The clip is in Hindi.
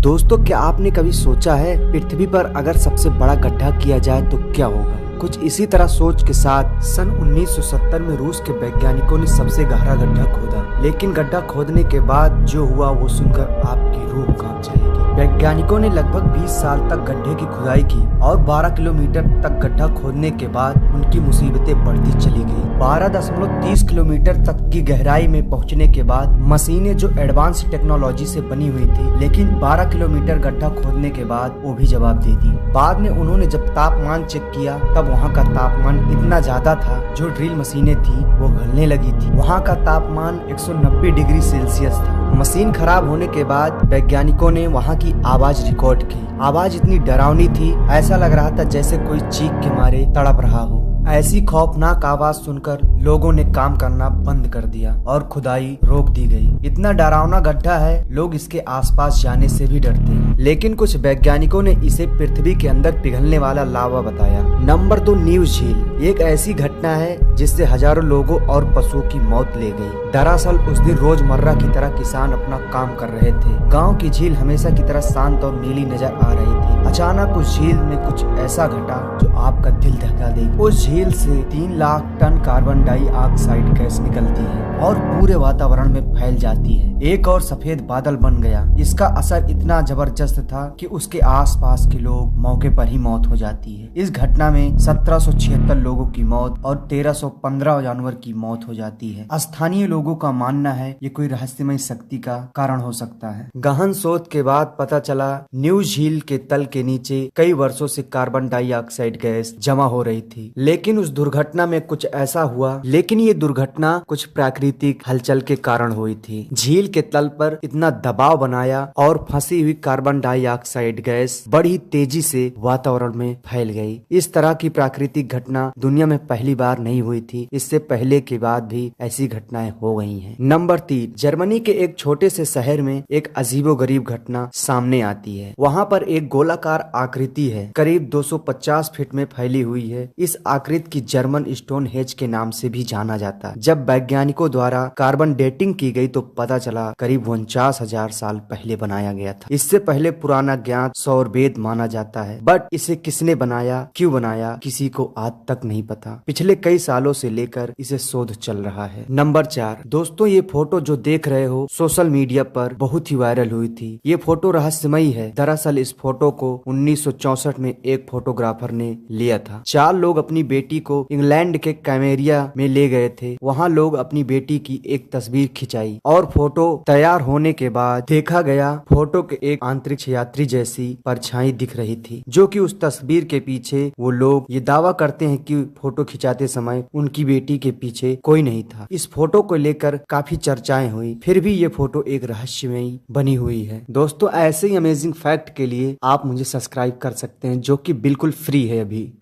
दोस्तों, क्या आपने कभी सोचा है पृथ्वी पर अगर सबसे बड़ा गड्ढा किया जाए तो क्या होगा? कुछ इसी तरह सोच के साथ सन 1970 में रूस के वैज्ञानिकों ने सबसे गहरा गड्ढा खोदा। लेकिन गड्ढा खोदने के बाद जो हुआ वो सुनकर आपकी रूह कांप जाएगी। वैज्ञानिकों ने लगभग 20 साल तक गड्ढे की खुदाई की और 12 किलोमीटर तक गड्ढा खोदने के बाद उनकी मुसीबतें बढ़ती चली गई। 12.30 किलोमीटर तक की गहराई में पहुंचने के बाद मशीनें जो एडवांस टेक्नोलॉजी से बनी हुई थी, लेकिन 12 किलोमीटर गड्ढा खोदने के बाद वो भी जवाब दे दी। बाद में उन्होंने जब तापमान चेक किया तब वहाँ का तापमान इतना ज्यादा था, जो ड्रिल मशीनें थी वो गलने लगी थी। वहाँ का तापमान 190 डिग्री सेल्सियस था। मशीन खराब होने के बाद वैज्ञानिकों ने वहाँ की आवाज रिकॉर्ड की। आवाज इतनी डरावनी थी, ऐसा लग रहा था जैसे कोई चीख के मारे तड़प रहा हो। ऐसी खौफनाक आवाज सुनकर लोगों ने काम करना बंद कर दिया और खुदाई रोक दी गई। इतना डरावना गड्ढा है, लोग इसके आसपास जाने से भी डरते हैं। लेकिन कुछ वैज्ञानिकों ने इसे पृथ्वी के अंदर पिघलने वाला लावा बताया। नंबर 2, नीव झील। एक ऐसी घटना है जिससे हजारों लोगों और पशुओं की मौत ले गई। दरअसल उस दिन रोजमर्रा की तरह किसान अपना काम कर रहे थे। गाँव की झील हमेशा की तरह शांत और नीली नजर आ रही थी। अचानक उस झील में कुछ ऐसा घटा जो आपका दिल धड़का देगी। उस झील से 3 lakh ton carbon dioxide gas निकलती है और पूरे वातावरण में फैल जाती है। एक और सफेद बादल बन गया। इसका असर इतना जबरदस्त था कि उसके आसपास के लोग मौके पर ही मौत हो जाती है। इस घटना में 1776 लोगों की मौत और 1315 जानवर की मौत हो जाती है। स्थानीय लोगों का मानना है ये कोई रहस्यमय शक्ति का कारण हो सकता है। गहन शोध के बाद पता चला न्यू झील के तल के नीचे कई वर्षों से कार्बन डाइऑक्साइड गैस जमा हो रही थी। लेकिन उस दुर्घटना में कुछ ऐसा हुआ, लेकिन ये दुर्घटना कुछ प्राकृतिक हलचल के कारण हुई थी। झील के तल पर इतना दबाव बनाया और फंसी हुई कार्बन डाइऑक्साइड गैस बड़ी तेजी से वातावरण में फैल गई। इस तरह की प्राकृतिक घटना दुनिया में पहली बार नहीं हुई थी। इससे पहले के बाद भी ऐसी घटनाएं हो गई हैं। नंबर 3, जर्मनी के एक छोटे से शहर में एक अजीबोगरीब घटना सामने आती है। वहाँ पर एक गोलाकार आकृति है, करीब 250 फीट में फैली हुई है। इस आकृति की जर्मन स्टोन हेज के नाम से भी जाना जाता है। जब वैज्ञानिकों द्वारा कार्बन डेटिंग की गई तो पता चला करीब 49,000 साल पहले बनाया गया था। इससे पहले पुराना ज्ञात सौर वेद माना जाता है, बट इसे किसने बनाया, क्यों बनाया, किसी को आज तक नहीं पता। पिछले कई सालों से लेकर इसे शोध चल रहा है। नंबर 4, दोस्तों ये फोटो जो देख रहे हो सोशल मीडिया पर बहुत ही वायरल हुई थी। ये फोटो रहस्यमयी है। दरअसल इस फोटो को 1964 में एक फोटोग्राफर ने लिया था। 4 लोग अपनी बेटी को इंग्लैंड के कैमेरिया में ले गए थे। वहाँ लोग अपनी बेटी की एक तस्वीर खिंचाई और फोटो तैयार होने के बाद देखा गया फोटो के एक अंतरिक्ष यात्री जैसी परछाई दिख रही थी, जो कि उस तस्वीर के पीछे वो लोग ये दावा करते हैं कि फोटो खिंचाते समय उनकी बेटी के पीछे कोई नहीं था। इस फोटो को लेकर काफी चर्चाएं हुई, फिर भी ये फोटो एक रहस्यमयी बनी हुई है। दोस्तों ऐसे ही अमेजिंग फैक्ट के लिए आप मुझे सब्सक्राइब कर सकते हैं, जो कि बिल्कुल फ्री है अभी।